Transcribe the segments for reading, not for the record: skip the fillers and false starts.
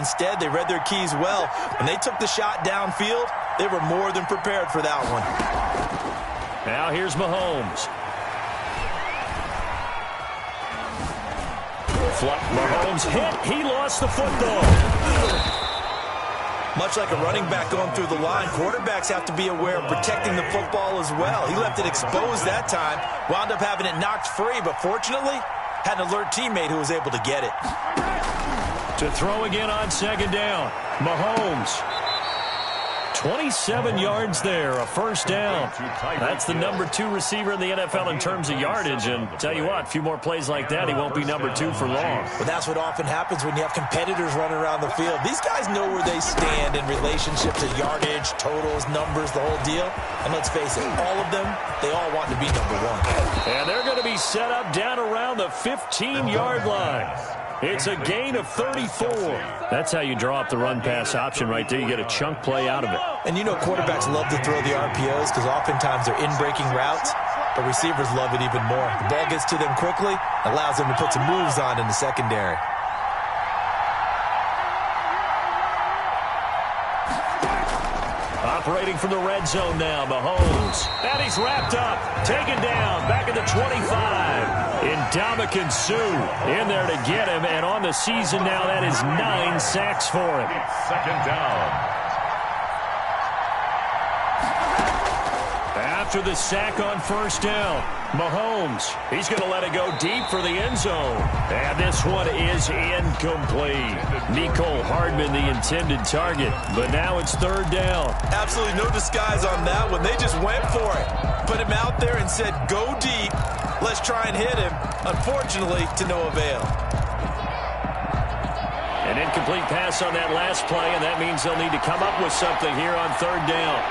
Instead, they read their keys well. When they took the shot downfield, they were more than prepared for that one. Now here's Mahomes. Mahomes hit. He lost the football. Much like a running back going through the line, quarterbacks have to be aware of protecting the football as well. He left it exposed that time, wound up having it knocked free, but fortunately, had an alert teammate who was able to get it. To throw again on second down, Mahomes. 27 yards there, a first down. That's the number 2 receiver in the NFL in terms of yardage. And tell you what, a few more plays like that, he won't be number 2 for long. But that's what often happens when you have competitors running around the field. These guys know where they stand in relationship to yardage, totals, numbers, the whole deal. And let's face it, all of them, they all want to be number 1. And they're going to be set up down around the 15-yard line. It's a gain of 34. That's how you draw up the run-pass option right there. You get a chunk play out of it. And you know quarterbacks love to throw the RPOs because oftentimes they're in-breaking routes, but receivers love it even more. The ball gets to them quickly, allows them to put some moves on in the secondary. Operating from the red zone now, Mahomes. And he's wrapped up, taken down, back at the 25. Ndamukong Suh in there to get him, and on the season now, that is 9 sacks for him. Second down. After the sack on first down, Mahomes, he's going to let it go deep for the end zone. And this one is incomplete. Mecole Hardman, the intended target, but now it's third down. Absolutely no disguise on that one. They just went for it. Put him out there and said, go deep. Let's try and hit him. Unfortunately, to no avail. An incomplete pass on that last play, and that means they'll need to come up with something here on third down.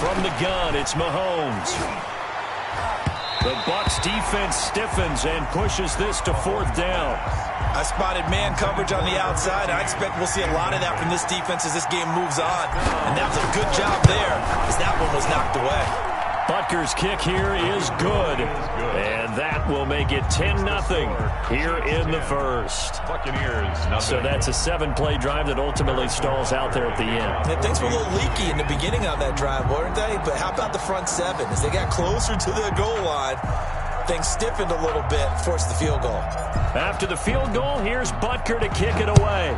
From the gun, it's Mahomes. The Bucs defense stiffens and pushes this to fourth down. I spotted man coverage on the outside. I expect we'll see a lot of that from this defense as this game moves on. And that was a good job there as that one was knocked away. Butker's kick here is good. And that will make it 10-0 here in the first. So that's a 7-play drive that ultimately stalls out there at the end. And things were a little leaky in the beginning of that drive, weren't they? But how about the front 7? As they got closer to the goal line, things stiffened a little bit, forced the field goal. After the field goal, here's Butker to kick it away.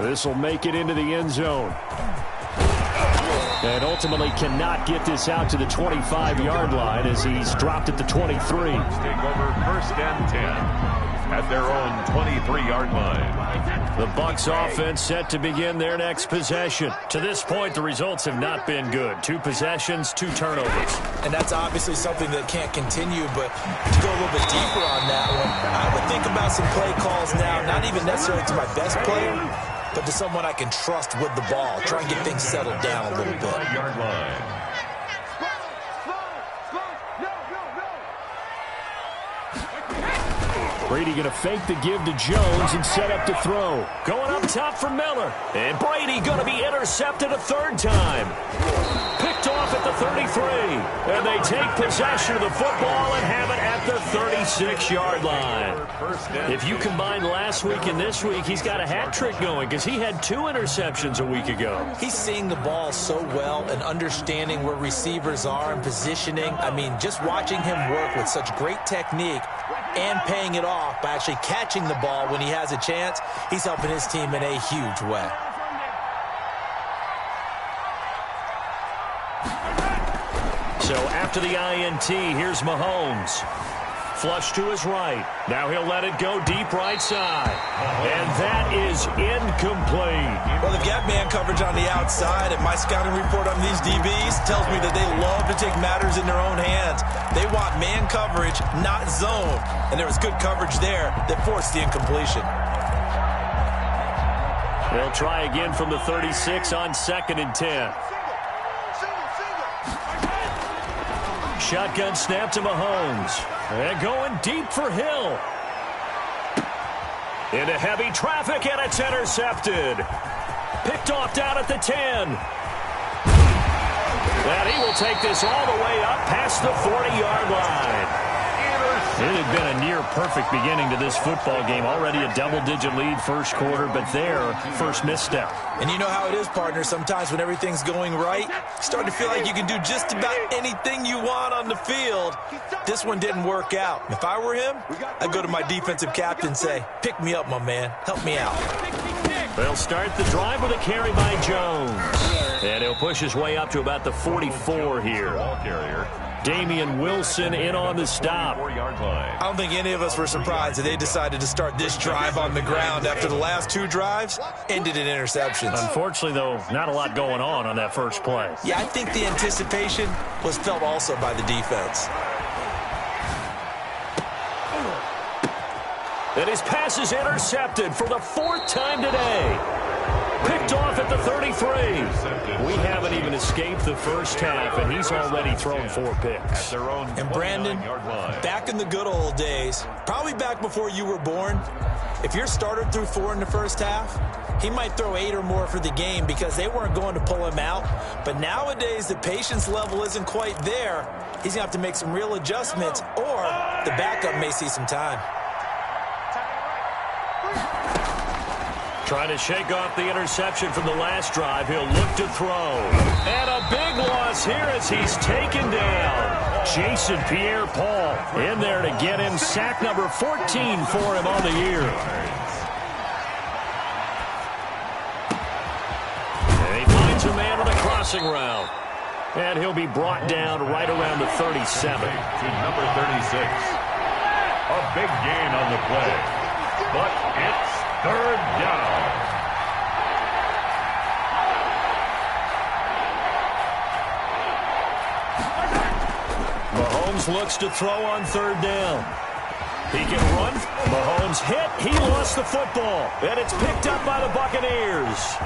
This will make it into the end zone. And ultimately cannot get this out to the 25-yard line as he's dropped at the 23. Take over first and 10 at their own 23-yard line. The Bucs offense set to begin their next possession. To this point, the results have not been good. 2 possessions, 2 turnovers. And that's obviously something that can't continue, but to go a little bit deeper on that one, I would think about some play calls now, not even necessarily to my best player, but to someone I can trust with the ball. Try and get things settled down a little bit. Yard line. Brady going to fake the give to Jones and set up to throw. Going up top for Miller. And Brady going to be intercepted a third time. Picked off at the 33. And they take possession of the football and have it at the 36-yard line. If you combine last week and this week, he's got a hat trick going because he had 2 interceptions a week ago. He's seeing the ball so well and understanding where receivers are and positioning. I mean, just watching him work with such great technique and paying it off by actually catching the ball when he has a chance, he's helping his team in a huge way. So after the INT, here's Mahomes. Flush to his right. Now he'll let it go deep right side. And that is incomplete. Well, they've got man coverage on the outside, and my scouting report on these DBs tells me that they love to take matters in their own hands. They want man coverage, not zone. And there was good coverage there that forced the incompletion. They'll try again from the 36 on 2nd and 10. Shotgun snap to Mahomes. And going deep for Hill. Into heavy traffic, and it's intercepted. Picked off down at the 10. take this all the way up past the 40-yard line. It had been a near-perfect beginning to this football game. Already a double-digit lead first quarter, but their first misstep. And you know how it is, partner. Sometimes when everything's going right, you start to feel like you can do just about anything you want on the field. This one didn't work out. If I were him, I'd go to my defensive captain and say, pick me up, my man. Help me out. They'll start the drive with a carry by Jones. And he'll push his way up to about the 44 here. Ball carrier. Damian Wilson in on the stop. 4-yard line. I don't think any of us were surprised that they decided to start this drive on the ground after the last two drives ended in interceptions. Unfortunately, though, not a lot going on that first play. Yeah, I think the anticipation was felt also by the defense. And his pass is intercepted for the fourth time today. Picked off at the 33. We haven't even escaped the first half, and he's already thrown 4 picks. And Brandon, back in the good old days, probably back before you were born, if your starter threw 4 in the first half, he might throw 8 or more for the game because they weren't going to pull him out. But nowadays, the patience level isn't quite there. He's going to have to make some real adjustments, or the backup may see some time. Trying to shake off the interception from the last drive. He'll look to throw. And a big loss here as he's taken down. Jason Pierre-Paul in there to get him sack number 14 for him on the year. And he finds a man on a crossing route. And he'll be brought down right around the 37. To number 36. A big gain on the play. But it's third down. Mahomes looks to throw on third down. He can run. Mahomes hit. He lost the football. And it's picked up by the Buccaneers.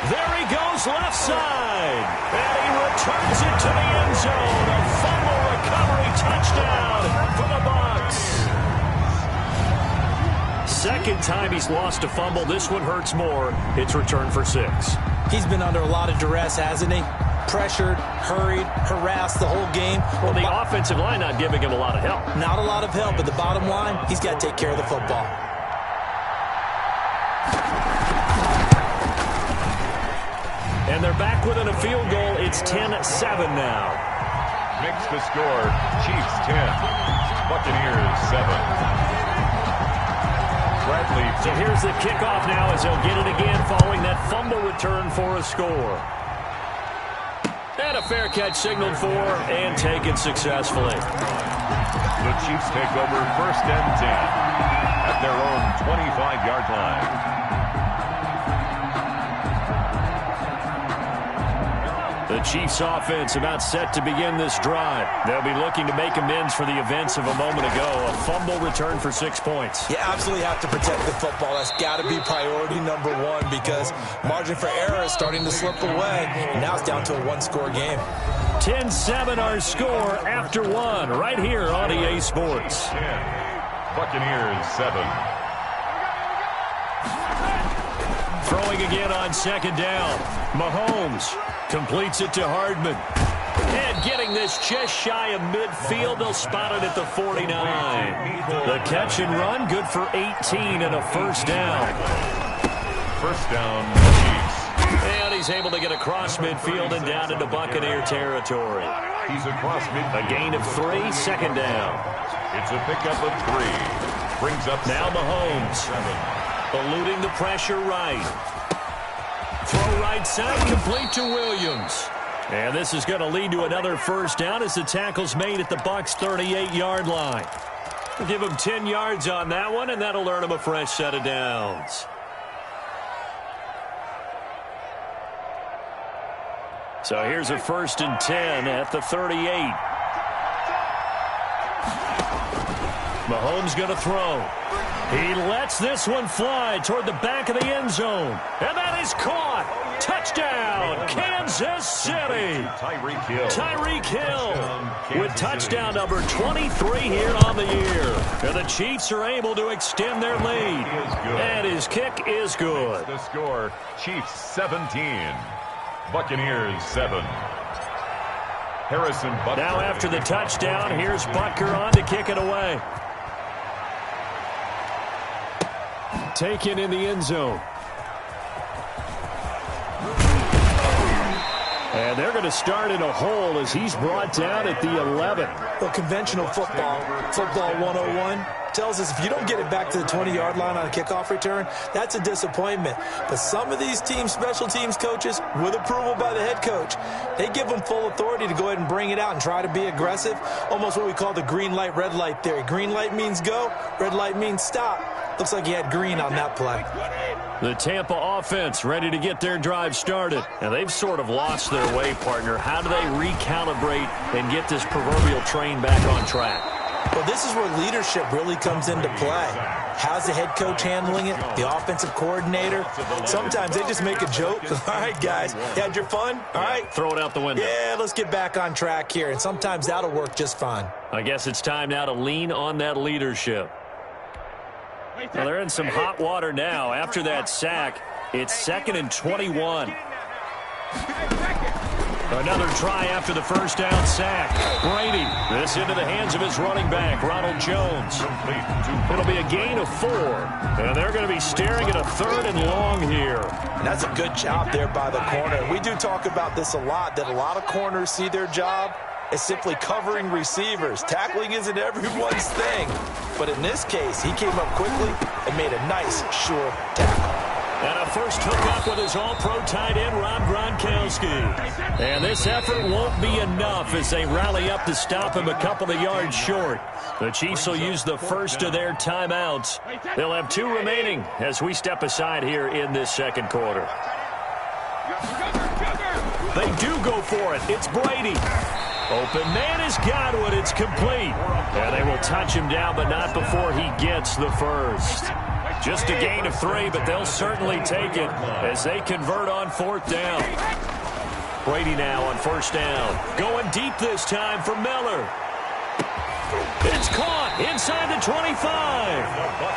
There he goes left side. And he returns it to the end zone. A fumble recovery touchdown for the Bucs. Second time he's lost a fumble. This one hurts more. It's returned for 6. He's been under a lot of duress, hasn't he? Pressured, hurried, harassed the whole game. Well, the offensive line not giving him a lot of help. Not a lot of help, but the bottom line, he's got to take care of the football. And they're back within a field goal. It's 10-7 now. Makes the score. Chiefs 10. Buccaneers 7. So here's the kickoff now as they'll get it again following that fumble return for a score. And a fair catch signaled for and taken successfully. The Chiefs take over first and 10 at their own 25-yard line. The Chiefs offense about set to begin this drive. They'll be looking to make amends for the events of a moment ago. A fumble return for 6 points. You absolutely have to protect the football. That's got to be priority number one because margin for error is starting to slip away. And now it's down to a one-score game. 10-7 our score after 1 right here on EA Sports. 10. Buccaneers 7. Throwing again on second down. Mahomes completes it to Hardman. And getting this just shy of midfield. They'll spot it at the 49. The catch and run good for 18 and a first down. First down, Chiefs. And he's able to get across midfield and down into Buccaneer territory. He's across midfield. A gain of 3, second down. It's a pickup of 3. Brings up now Mahomes. 7. Eluding the pressure right. Throw right side, complete to Williams. And this is going to lead to another first down as the tackle's made at the Bucs' 38-yard line. We'll give him 10 yards on that one, and that'll earn him a fresh set of downs. So here's a 1st and 10 at the 38. Mahomes going to throw. He lets this one fly toward the back of the end zone. And that is caught. Touchdown, Kansas City. Tyreek Hill with touchdown number 23 here on the year. And the Chiefs are able to extend their lead. And his kick is good. The score, Chiefs 17. Buccaneers 7. Harrison Butker. Now after the touchdown, here's Butker on to kick it away. Taken in the end zone. And they're going to start in a hole as he's brought down at the 11. Well, conventional football 101, tells us if you don't get it back to the 20-yard line on a kickoff return, that's a disappointment. But some of these teams, special teams coaches, with approval by the head coach, they give them full authority to go ahead and bring it out and try to be aggressive, almost what we call the green light, red light theory. Green light means go, red light means stop. Looks like he had green on that play. The Tampa offense ready to get their drive started. And they've sort of lost their way, partner. How do they recalibrate and get this proverbial train back on track? Well, this is where leadership really comes into play. How's the head coach handling it? The offensive coordinator? Sometimes they just make a joke. All right, guys, you had your fun? All right. Throw it out the window. Yeah, let's get back on track here. And sometimes that'll work just fine. I guess it's time now to lean on that leadership. Well, they're in some hot water now. After that sack, it's 2nd and 21. Another try after the first down sack. Brady, this into the hands of his running back, Ronald Jones. It'll be a gain of 4. And they're going to be staring at a 3rd and long here. And that's a good job there by the corner. We do talk about this a lot, that a lot of corners see their job as simply covering receivers. Tackling isn't everyone's thing. But in this case, he came up quickly and made a nice, sure tackle. And a first hookup with his all-pro tight end, Rob Gronkowski. And this effort won't be enough as they rally up to stop him a couple of yards short. The Chiefs will use the first of their timeouts. They'll have 2 remaining as we step aside here in this second quarter. They do go for it. It's Brady. Open man is Godwin. It's complete. And they will touch him down, but not before he gets the first. Just a gain of 3, but they'll certainly take it as they convert on 4th down. Brady now on 1st down. Going deep this time for Miller. It's caught inside the 25.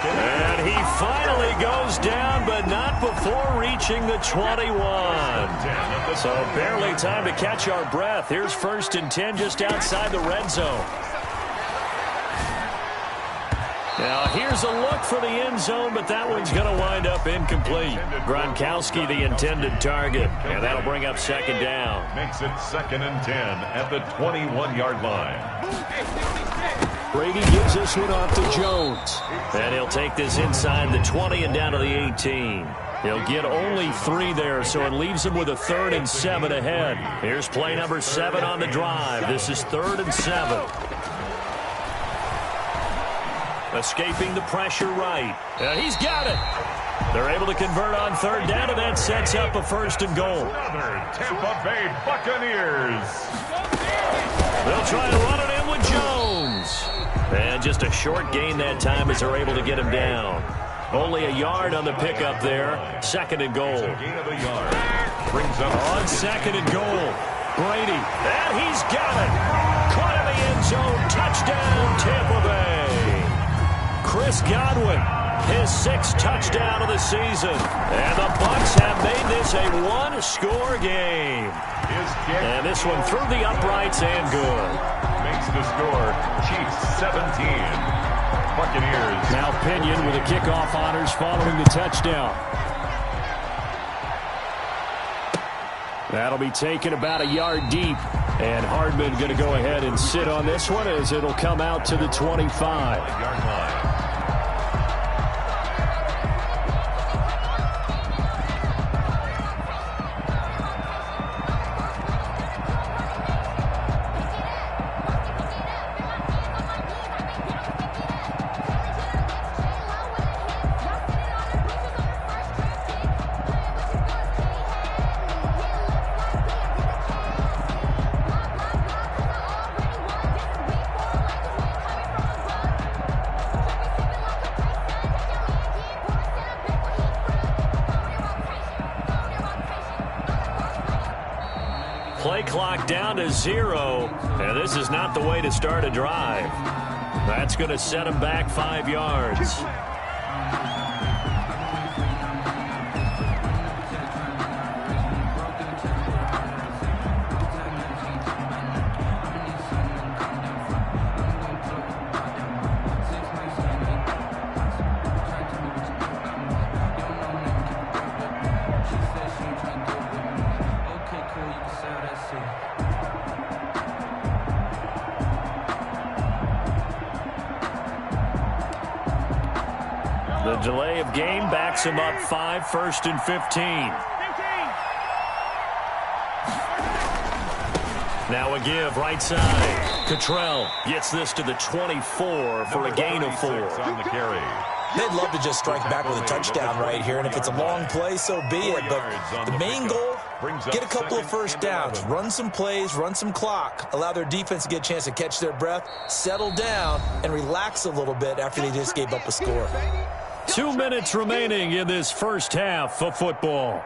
And he finally goes down, but not before reaching the 21. So barely time to catch our breath. Here's 1st and 10 just outside the red zone. Now here's a look for the end zone, but that one's going to wind up incomplete. Gronkowski the intended target, and that'll bring up 2nd down. Makes it 2nd and 10 at the 21-yard line. Brady gives this one off to Jones. And he'll take this inside the 20 and down to the 18. He'll get only 3 there, so it leaves him with a 3rd and 7 ahead. Here's play number 7 on the drive. This is 3rd and 7. Escaping the pressure right. He's got it. They're able to convert on 3rd down, and that sets up a 1st and goal. Tampa Bay Buccaneers. They'll try to run it in with Jones. And just a short gain that time as they're able to get him down. Only a yard on the pickup there. 2nd and goal. Gain of a yard. Brings up on 2nd and goal. Brady. And he's got it. Caught in the end zone. Touchdown, Tampa Bay. Chris Godwin, his 6th touchdown of the season. And the Bucs have made this a 1-score game. And this one through the uprights and good. Makes the score Chiefs 17. Buccaneers. Now Pinion with the kickoff honors following the touchdown. That'll be taken about a yard deep. And Hardman going to go ahead and sit on this one as it'll come out to the 25-yard line. Play clock down to 0, and this is not the way to start a drive. That's going to set him back 5 yards. The delay of game backs him up 5, 1st and 15. Now a give, right side. Cottrell gets this to the 24 for a gain of 4. On the carry. They'd love to just strike back with a touchdown right here, and if it's a long play, so be it. But the main goal, get a couple of first downs, run some plays, run some clock, allow their defense to get a chance to catch their breath, settle down, and relax a little bit after they just gave up a score. 2 minutes remaining in this first half of football.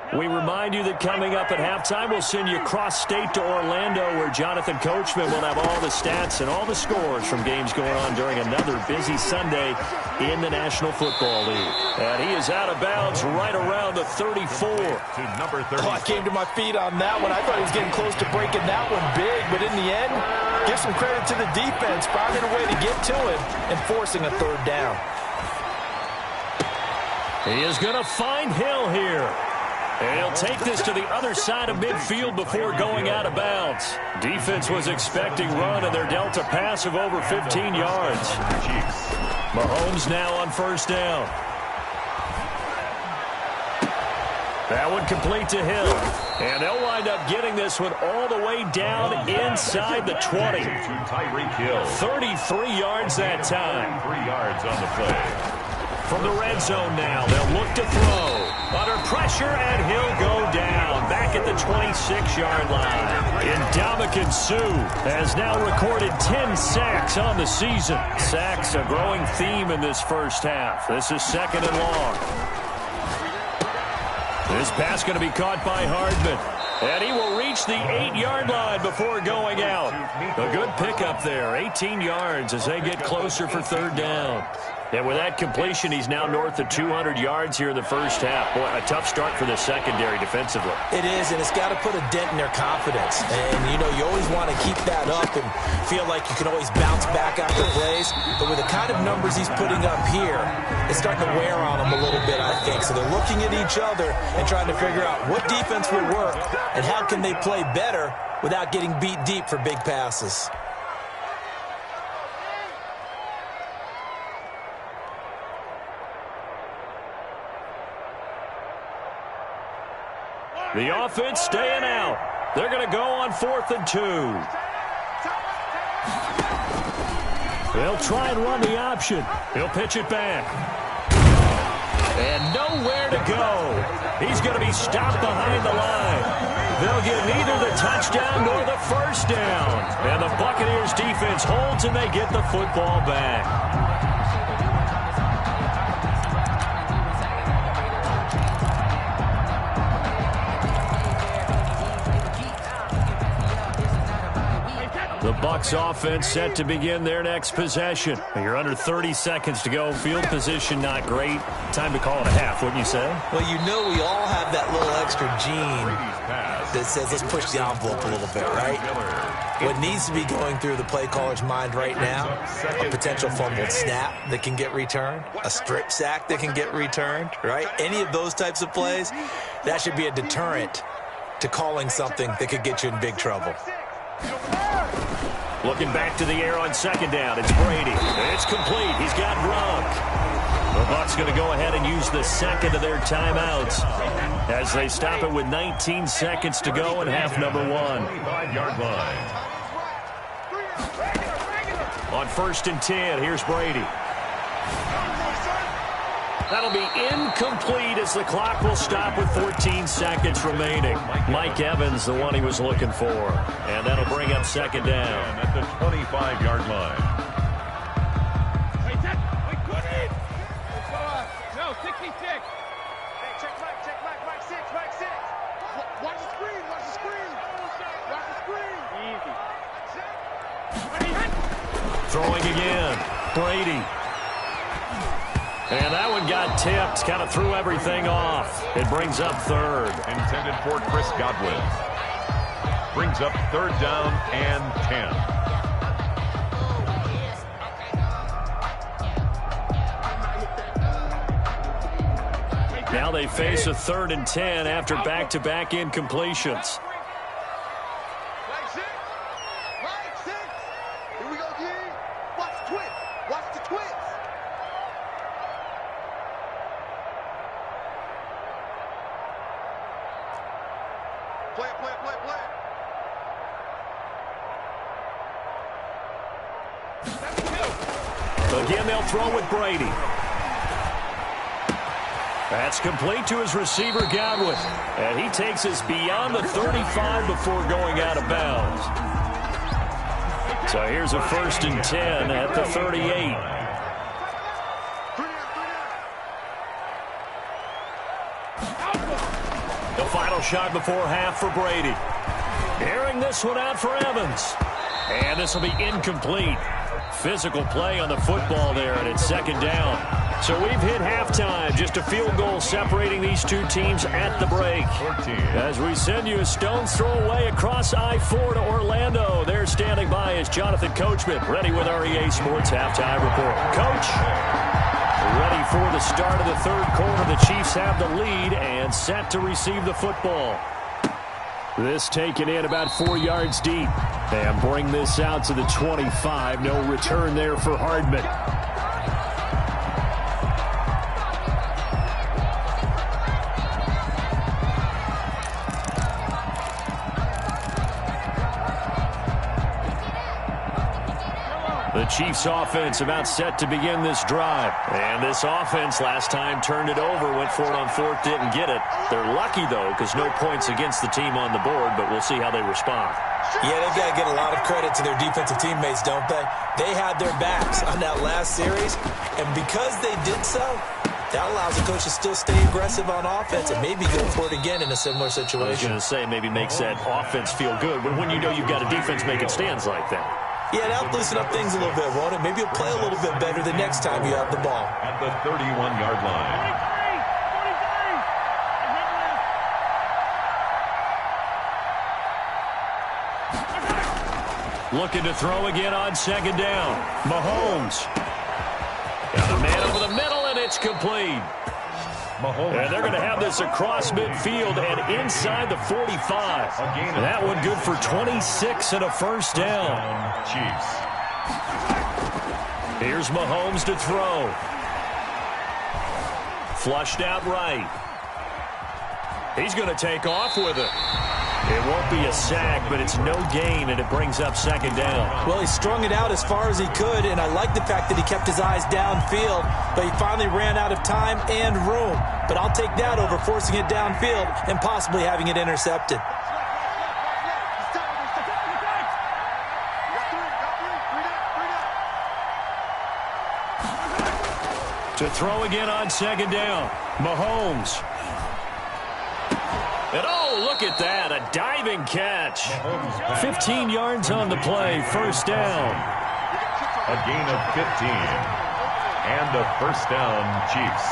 We remind you that coming up at halftime, we'll send you cross-state to Orlando, where Jonathan Coachman will have all the stats and all the scores from games going on during another busy Sunday in the National Football League. And he is out of bounds right around the 34. To number 30. Oh, I came to my feet on that one. I thought he was getting close to breaking that one big, but in the end, give some credit to the defense, finding a way to get to it and forcing a third down. He is going to find Hill here. And he'll take this to the other side of midfield before going out of bounds. Defense was expecting run, and they're dealt a pass of over 15 yards. Mahomes now on first down. That one complete to Hill. And they'll wind up getting this one all the way down inside the 20. 33 yards that time. 3 yards on the play. From the red zone now, they'll look to throw. Under pressure, and he'll go down. Back at the 26-yard line. Ndamukong Suh has now recorded 10 sacks on the season. Sacks a growing theme in this first half. This is 2nd and long. This pass going to be caught by Hardman. And he will reach the 8-yard line before going out. A good pickup there, 18 yards as they get closer for third down. And with that completion, he's now north of 200 yards here in the first half. Boy, a tough start for the secondary defensively. It is, and it's got to put a dent in their confidence. And, you know, you always want to keep that up and feel like you can always bounce back after plays. But with the kind of numbers he's putting up here, it's starting to wear on them a little bit, I think. So they're looking at each other and trying to figure out what defense will work and how can they play better without getting beat deep for big passes. The offense staying out. They're going to go on 4th and 2. They'll try and run the option. He'll pitch it back. And nowhere to go. He's going to be stopped behind the line. They'll get neither the touchdown nor the first down. And the Buccaneers defense holds and they get the football back. The Bucs offense set to begin their next possession. You're under 30 seconds to go. Field position not great. Time to call it a half, wouldn't you say? Well, you know we all have that little extra gene that says let's push the envelope a little bit, right? What needs to be going through the play caller's mind right now, a potential fumbled snap that can get returned, a strip sack that can get returned, right? Any of those types of plays, that should be a deterrent to calling something that could get you in big trouble. Looking back to the air on second down. It's Brady. It's complete. He's got Gronk. The Bucs going to go ahead and use the second of their timeouts as they stop it with 19 seconds to go in half number 1. 5-yard line. On 1st and 10, here's Brady. That'll be incomplete as the clock will stop with 14 seconds remaining. Mike Evans, the one he was looking for. And that'll bring up second down. At the 25-yard line. No, 66. Hey, check back, 6. Watch the screen. Watch the screen. Easy. Throwing again. Brady. And that one got tipped, kind of threw everything off. It brings up third. Intended for Chris Godwin. Brings up third down and 10. Now they face a 3rd and 10 after back-to-back incompletions. Again, they'll throw with Brady. That's complete to his receiver, Godwin. And he takes us beyond the 35 before going out of bounds. So here's a 1st and 10 at the 38. The final shot before half for Brady. Airing this one out for Evans. And this will be incomplete. Physical play on the football there, and it's 2nd down. So we've hit halftime. Just a field goal separating these two teams at the break. 14. As we send you a stone's throw away across I-4 to Orlando. There standing by is Jonathan Coachman, ready with our EA Sports Halftime Report. Coach, ready for the start of the 3rd quarter. The Chiefs have the lead and set to receive the football. This taken in about 4 yards deep. And bring this out to the 25. No return there for Hardman. The Chiefs offense about set to begin this drive. And this offense last time turned it over, went for it on 4th, didn't get it. They're lucky, though, because no points against the team on the board, but we'll see how they respond. Yeah, they've got to get a lot of credit to their defensive teammates, don't they? They had their backs on that last series, and because they did so, that allows the coach to still stay aggressive on offense and maybe go for it again in a similar situation. I was going to say maybe makes that offense feel good when you know you've got a defense making stands like that. Yeah, that'll loosen up things a little bit, won't it? Maybe you'll play a little bit better the next time you have the ball. At the 31-yard line. Looking to throw again on 2nd down. Mahomes. Got a man over the middle, and it's complete. Mahomes. And they're going to have this across midfield and inside the 45. That one good for 26 and a 1st down. Chiefs. Here's Mahomes to throw. Flushed out right. He's going to take off with it. It won't be a sack, but it's no gain, and it brings up 2nd down. Well, he strung it out as far as he could, and I like the fact that he kept his eyes downfield, but he finally ran out of time and room. But I'll take that over forcing it downfield and possibly having it intercepted. To throw again on 2nd down. Mahomes. And oh, look at that, a diving catch. 15 yards on the play, 1st down. A gain of 15. And a 1st down, Chiefs.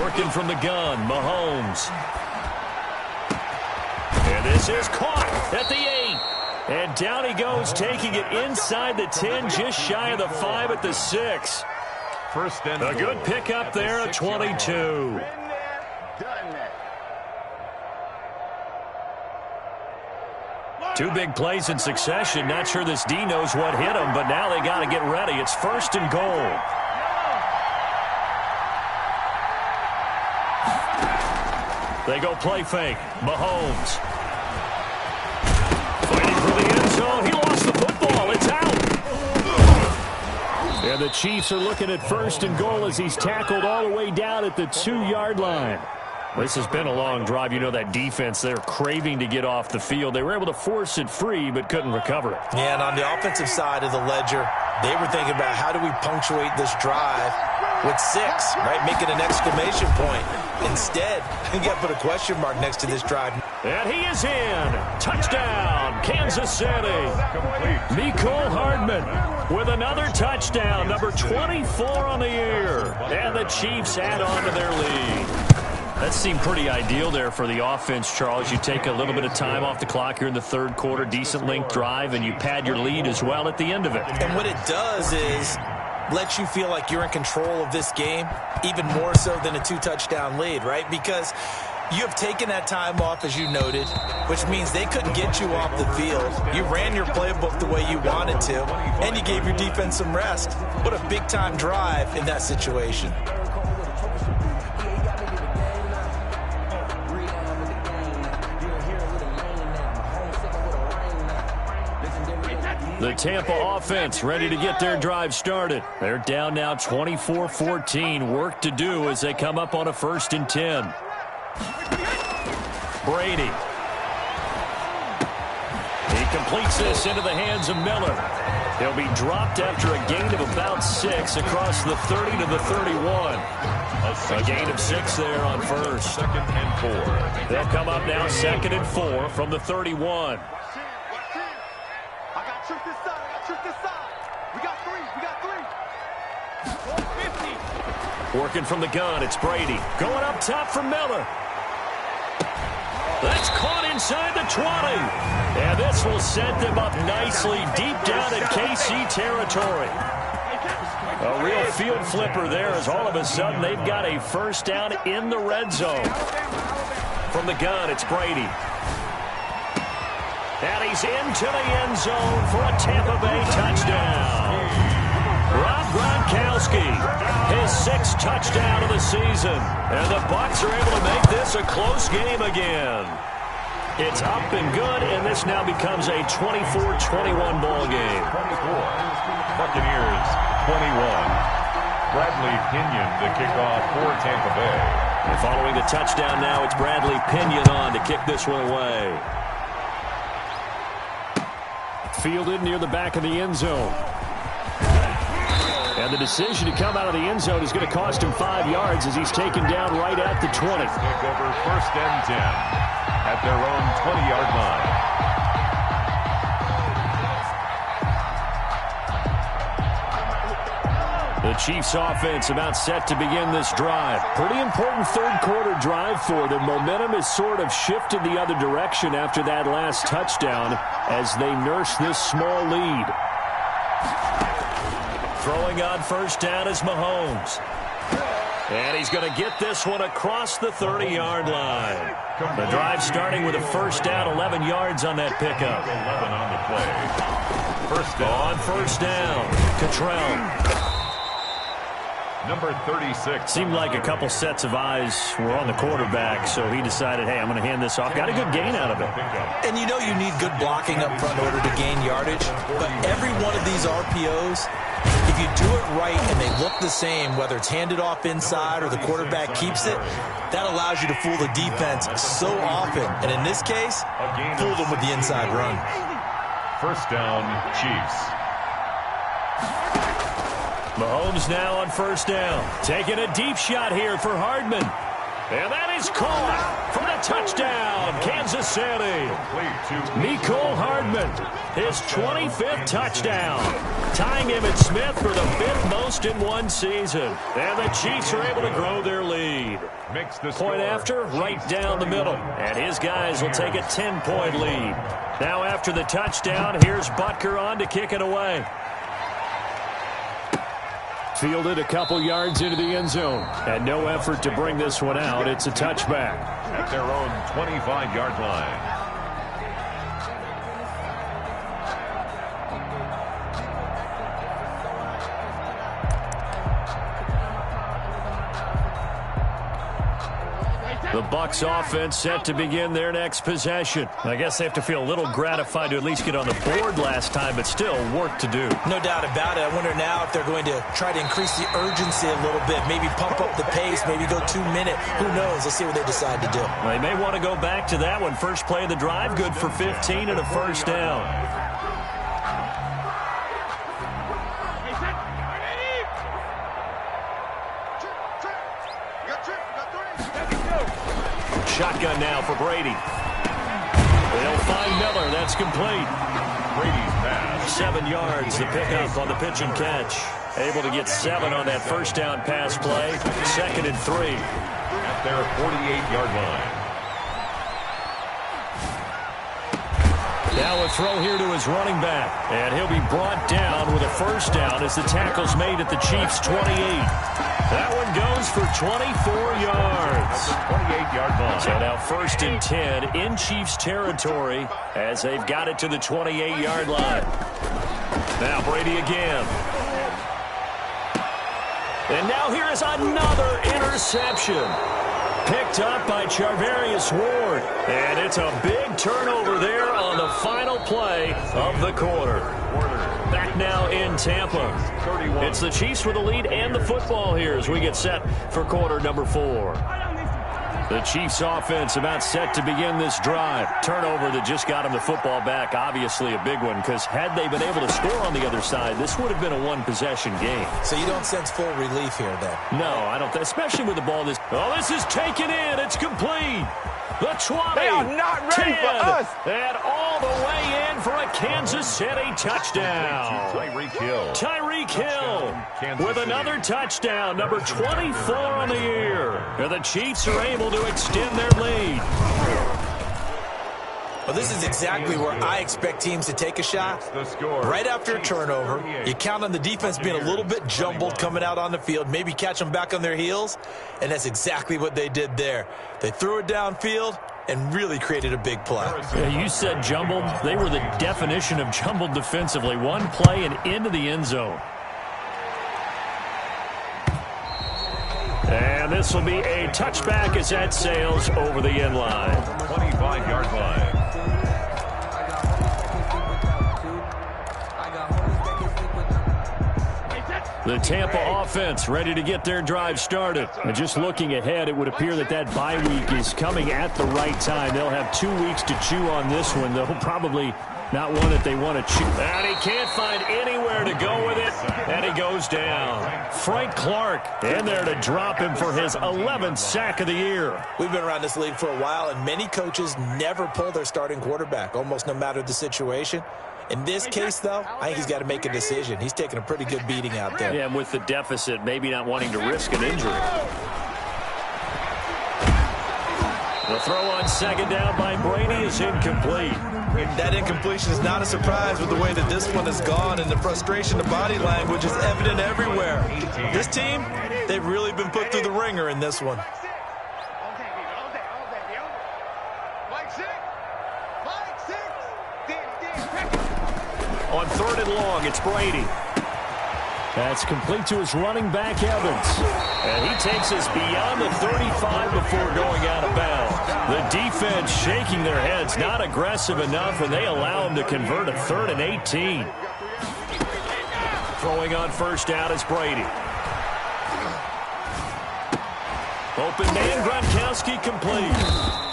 Working from the gun, Mahomes. And this is caught at the 8. And down he goes, taking it inside the 10, just shy of the 5 at the 6. First and a good pickup there at 22. Two big plays in succession. Not sure this D knows what hit him, but now they got to get ready. It's 1st and goal. They go play fake. Mahomes. Fighting for the end zone. He lost the football. It's out. And the Chiefs are looking at 1st and goal as he's tackled all the way down at the 2-yard line. This has been a long drive. You know that defense, they're craving to get off the field. They were able to force it free, but couldn't recover it. Yeah, and on the offensive side of the ledger, they were thinking about how do we punctuate this drive with 6, right? Making an exclamation point. Instead, you got to put a question mark next to this drive. And he is in. Touchdown, Kansas City. Mecole Hardman with another touchdown, number 24 on the year. And the Chiefs add on to their lead. That seemed pretty ideal there for the offense, Charles. You take a little bit of time off the clock here in the 3rd quarter, decent length drive, and you pad your lead as well at the end of it. And what it does is lets you feel like you're in control of this game, even more so than a 2-touchdown lead, right? Because you have taken that time off, as you noted, which means they couldn't get you off the field. You ran your playbook the way you wanted to, and you gave your defense some rest. What a big-time drive in that situation. The Tampa offense ready to get their drive started. They're down now 24-14. Work to do as they come up on a 1st and 10. Brady. He completes this into the hands of Miller. He'll be dropped after a gain of about 6 across the 30 to the 31. A gain of 6 there on 1st. 2nd and 4. They'll come up now 2nd and 4 from the 31. Working from the gun, it's Brady. Going up top for Miller. That's caught inside the 20. And this will set them up nicely deep down in KC territory. A real field flipper there as all of a sudden they've got a 1st down in the red zone. From the gun, it's Brady. And he's into the end zone for a Tampa Bay touchdown. Rob Gronkowski, his 6th touchdown of the season. And the Bucs are able to make this a close game again. It's up and good, and this now becomes a 24-21 ball game. 24. Buccaneers, 21. Bradley Pinion, the kickoff for Tampa Bay. And following the touchdown now, it's Bradley Pinion on to kick this one away. Fielded near the back of the end zone. And the decision to come out of the end zone is going to cost him 5 yards as he's taken down right at the 20. Take over 1st and 10 at their own 20-yard line. The Chiefs offense about set to begin this drive. Pretty important 3rd quarter drive for them. Momentum has sort of shifted the other direction after that last touchdown as they nurse this small lead. Throwing on 1st down is Mahomes. And he's going to get this one across the 30-yard line. The drive starting with a 1st down, 11 yards on that pickup. 11 on the play. 1st down. On 1st down, Cottrell. Number 36. Seemed like a couple sets of eyes were on the quarterback, so he decided, hey, I'm going to hand this off. Got a good gain out of it. And you know you need good blocking up front in order to gain yardage, but every one of these RPOs, if you do it right and they look the same, whether it's handed off inside or the quarterback keeps it, that allows you to fool the defense so often. And in this case, fool them with the inside run. 1st down, Chiefs. Mahomes now on 1st down. Taking a deep shot here for Hardman. And that is caught for the touchdown, Kansas City. Mecole Hardman, his 25th touchdown. Tying Emmitt Smith for the 5th most in one season. And the Chiefs are able to grow their lead. Point after, right down the middle. And his guys will take a 10-point lead. Now after the touchdown, here's Butker on to kick it away. Fielded a couple yards into the end zone. And no effort to bring this one out. It's a touchback. At their own 25-yard line. The Bucs offense set to begin their next possession. I guess they have to feel a little gratified to at least get on the board last time, but still work to do. No doubt about it. I wonder now if they're going to try to increase the urgency a little bit, maybe pump up the pace, maybe go 2-minute. Who knows? Let's see what they decide to do. Well, they may want to go back to that one. First play of the drive, good for 15 and a 1st down. Shotgun now for Brady. They'll find Miller. That's complete. Brady's pass. 7 yards, the pickup on the pitch and catch. Able to get 7 on that 1st down pass play. 2nd and 3. At their 48-yard line. Now a throw here to his running back. And he'll be brought down with a 1st down as the tackle's made at the Chiefs' 28. That one goes for 24 yards. 28-yard line. So now 1st and 10 in Chiefs territory as they've got it to the 28-yard line. Now Brady again. And now here is another interception. Picked up by Charvarius Ward. And it's a big turnover there on the final play of the quarter. Back now in Tampa. It's the Chiefs with the lead and the football here as we get set for quarter number 4. The Chiefs offense about set to begin this drive. Turnover that just got them the football back. Obviously a big one, because had they been able to score on the other side, this would have been a one-possession game. So you don't sense full relief here then? No, I don't. Especially with the ball this. Oh, this is taken in. It's complete. The 20. They are not ready 10, for us. And all the way in for a Kansas City touchdown. Tyreek Hill with another touchdown, number 24 on the year. And the Chiefs are able to extend their lead. Well, this is exactly where I expect teams to take a shot. Right after a turnover, you count on the defense being a little bit jumbled coming out on the field, maybe catch them back on their heels, and that's exactly what they did there. They threw it downfield and really created a big play. Yeah, you said jumbled. They were the definition of jumbled defensively. One play and into the end zone. And this will be a touchback as that sails over the end line. 25-yard line. The Tampa offense ready to get their drive started. And just looking ahead, it would appear that that bye week is coming at the right time. They'll have 2 weeks to chew on this one, though probably not one that they want to chew. And he can't find anywhere to go with it, and he goes down. Frank Clark in there to drop him for his 11th sack of the year. We've been around this league for a while, and many coaches never pull their starting quarterback, almost no matter the situation. In this case, though, I think he's got to make a decision. He's taking a pretty good beating out there. Yeah, and with the deficit, maybe not wanting to risk an injury. The throw on second down by Brady is incomplete. That incompletion is not a surprise with the way that this one has gone, and the frustration, the body language is evident everywhere. This team, they've really been put through the ringer in this one. On 3rd and long, it's Brady. That's complete to his running back, Evans. And he takes us beyond the 35 before going out of bounds. The defense shaking their heads, not aggressive enough, and they allow him to convert a 3rd and 18. Throwing on first down is Brady. Open man, Gronkowski complete.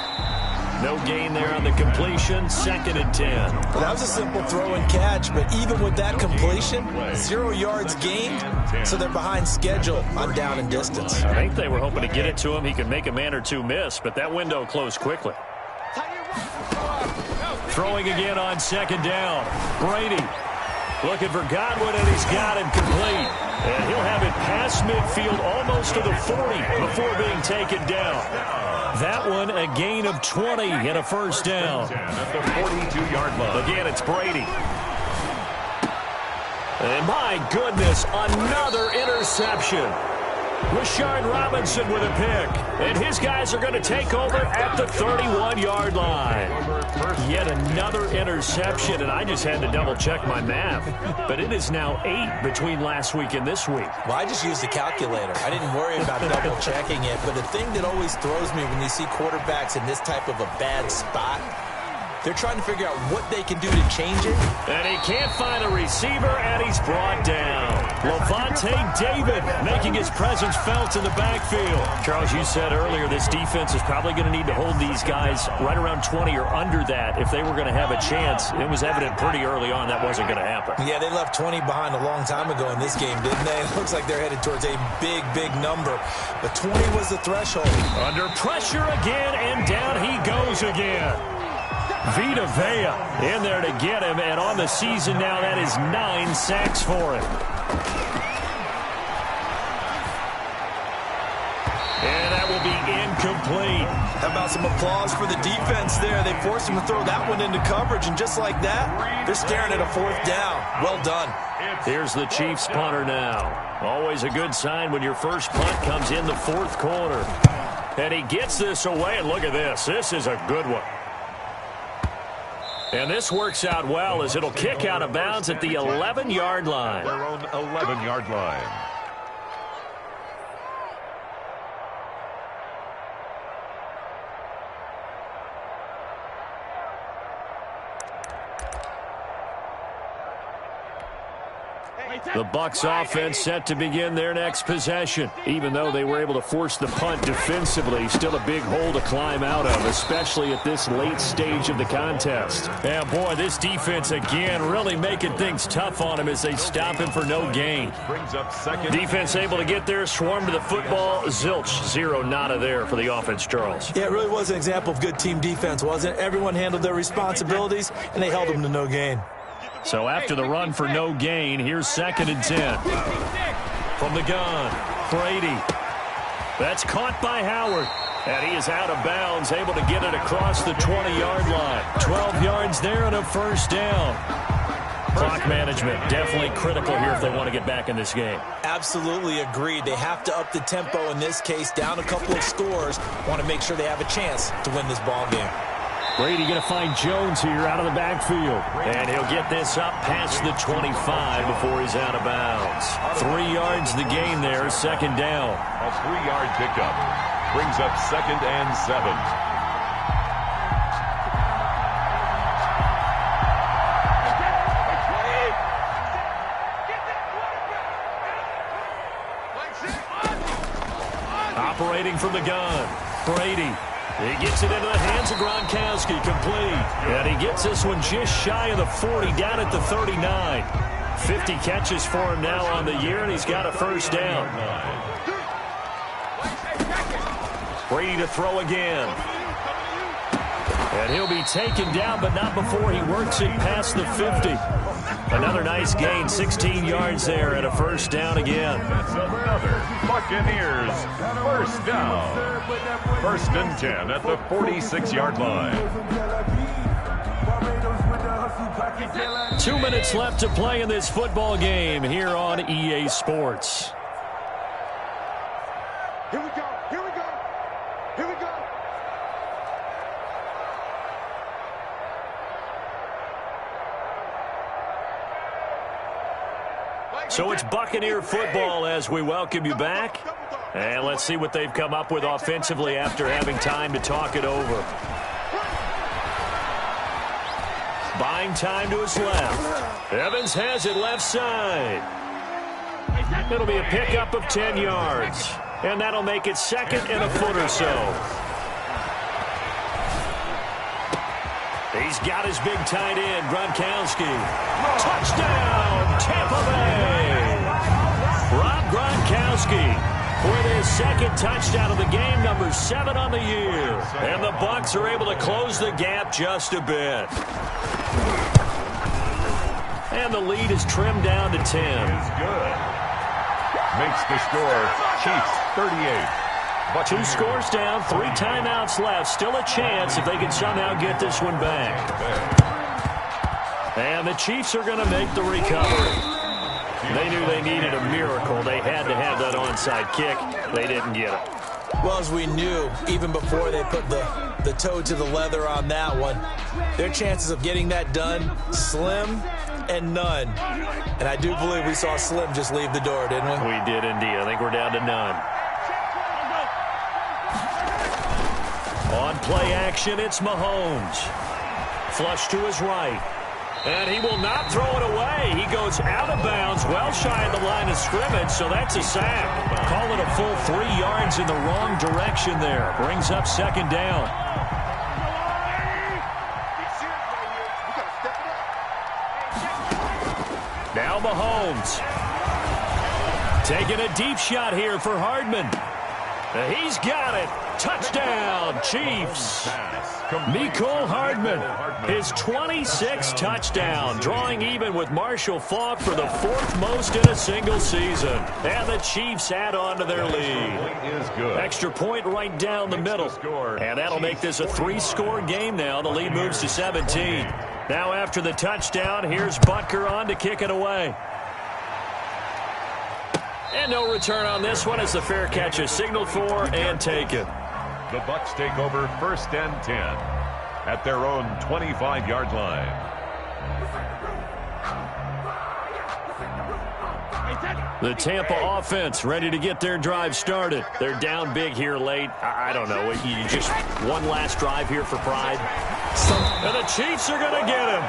No gain there on the completion, 2nd and 10. Well, that was a simple throw and catch, but even with that completion, 0 yards gained, so they're behind schedule on down and distance. I think they were hoping to get it to him. He could make a man or two miss, but that window closed quickly. Throwing again on 2nd down. Brady looking for Godwin, and he's got him complete. And he'll have it past midfield almost to the 40 before being taken down. That one a gain of 20 and a first down. At the 42-yard line. Again, it's Brady. And my goodness, another interception. Rashard Robinson with a pick. And his guys are going to take over at the 31-yard line. Yet another interception, and I just had to double-check my math. But it is now 8 between last week and this week. Well, I just used the calculator. I didn't worry about double-checking it. But the thing that always throws me when you see quarterbacks in this type of a bad spot, they're trying to figure out what they can do to change it. And he can't find a receiver, and he's brought down. Levante David making his presence felt in the backfield. Charles, you said earlier this defense is probably going to need to hold these guys right around 20 or under that if they were going to have a chance. It was evident pretty early on that wasn't going to happen. Yeah, they left 20 behind a long time ago in this game, didn't they? It looks like they're headed towards a big, big number. But 20 was the threshold. Under pressure again, and down he goes again. Vita Vea in there to get him, and on the season now, that is 9 sacks for him. And that will be incomplete. How about some applause for the defense there? They forced him to throw that one into coverage, and just like that, they're staring at a 4th down. Well done. Here's the Chiefs punter now. Always a good sign when your first punt comes in the 4th quarter. And he gets this away, and look at this. This is a good one. And this works out well as it'll kick out of bounds at the 11-yard line. Their own 11-yard line. The Bucs offense set to begin their next possession. Even though they were able to force the punt defensively, still a big hole to climb out of, especially at this late stage of the contest. Yeah, boy, this defense again really making things tough on him as they stop him for no gain. Brings up second. Defense able to get there, swarm to the football. Zilch, zero, nada there for the offense, Charles. Yeah, it really was an example of good team defense, wasn't it? Everyone handled their responsibilities, and they held them to no gain. So after the run for no gain, here's 2nd and 10. From the gun, Brady. That's caught by Howard. And he is out of bounds, able to get it across the 20-yard line. 12 yards there and a first down. Clock management definitely critical here if they want to get back in this game. Absolutely agreed. They have to up the tempo in this case, down a couple of scores. Want to make sure they have a chance to win this ball game. Brady going to find Jones here out of the backfield. And he'll get this up past the 25 before he's out of bounds. 3 yards the gain there, 2nd down. A 3-yard pickup brings up 2nd and 7. Operating from the gun, Brady. He gets it into the hands of Gronkowski, complete. And he gets this one just shy of the 40, down at the 39. 50 catches for him now on the year, and he's got a first down. Brady to throw again. And he'll be taken down, but not before he works it past the 50. Another nice gain, 16 yards there, and a first down again. That's another Buccaneers first down. 1st and 10 at the 46-yard line. 2 minutes left to play in this football game here on EA Sports. Here we go. Here we go. Here we go. So it's Buccaneer football as we welcome you back. And let's see what they've come up with offensively after having time to talk it over. Buying time to his left. Evans has it left side. It'll be a pickup of 10 yards. And that'll make it 2nd and a foot or so. He's got his big tight end, Gronkowski. Touchdown, Tampa Bay! Rob Gronkowski with his 2nd touchdown of the game, number 7 on the year. And the Bucs are able to close the gap just a bit. And the lead is trimmed down to 10. Is good. Makes the score Chiefs 38. 2 scores down, 3 timeouts left. Still a chance if they can somehow get this one back. And the Chiefs are going to make the recovery. They knew they needed a miracle. They had to have that onside kick. They didn't get it. Well, as we knew, even before they put the toe to the leather on that one, their chances of getting that done, slim and none. And I do believe we saw Slim just leave the door, didn't we? We did indeed. I think we're down to none. On play action, it's Mahomes. Flush to his right. And he will not throw it away. He goes out of bounds, well shy of the line of scrimmage, so that's a sack. Call it a full 3 yards in the wrong direction there. Brings up 2nd down. Now Mahomes. Taking a deep shot here for Hardman. He's got it. Touchdown, Chiefs. Mecole Hardman, his 26th touchdown, drawing even with Marshall Faulk for the 4th most in a single season. And the Chiefs add on to their lead. Extra point right down the middle. And that'll make this a 3-score game now. The lead moves to 17. Now after the touchdown, here's Butker on to kick it away. And no return on this one as the fair catch is signaled for and taken. The Bucs take over 1st and 10 at their own 25-yard line. The Tampa offense ready to get their drive started. They're down big here late. I don't know. You just one last drive here for pride. And the Chiefs are going to get him.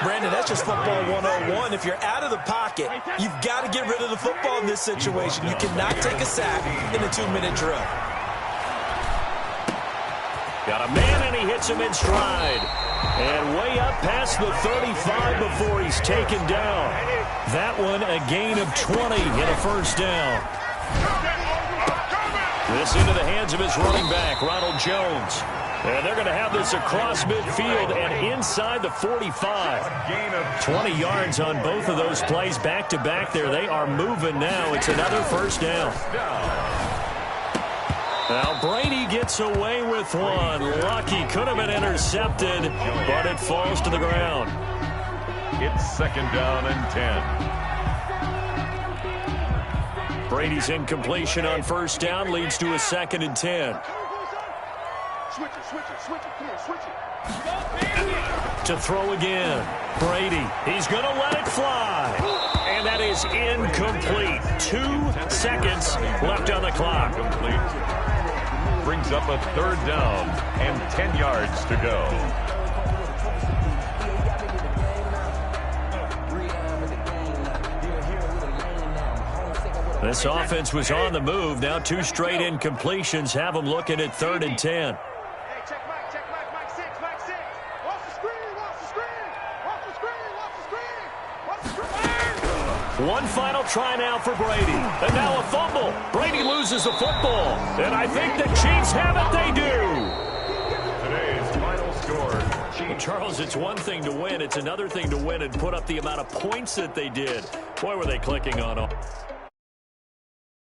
Brandon, that's just football 101. If you're out of the pocket, you've got to get rid of the football in this situation. You cannot take a sack in a 2-minute drill. Got a man, and he hits him in stride. And way up past the 35 before he's taken down. That one a gain of 20 and a first down. This into the hands of his running back, Ronald Jones. And they're going to have this across midfield and inside the 45. 20 yards on both of those plays back-to-back there. They are moving now. It's another first down. Now Brady gets away with one. Lucky, could have been intercepted, but it falls to the ground. It's second down and 10. Brady's incompletion on first down leads to a 2nd and 10. Switch it, come on, switch it. To throw again. Brady, he's going to let it fly. And that is incomplete. 2 seconds left on the clock. Brings up a third down and 10 yards to go. This offense was on the move. Now 2 straight incompletions have them looking at 3rd and 10. Hey, check Mike, Mike 6. Watch the screen, watch the screen. Watch the screen, watch the screen. Watch the screen. One final try now for Brady. And now a fumble. Brady loses the football. And I think the Chiefs have it. They do. Today's final score. Well, Charles, it's one thing to win. It's another thing to win and put up the amount of points that they did. Boy, were they clicking on them.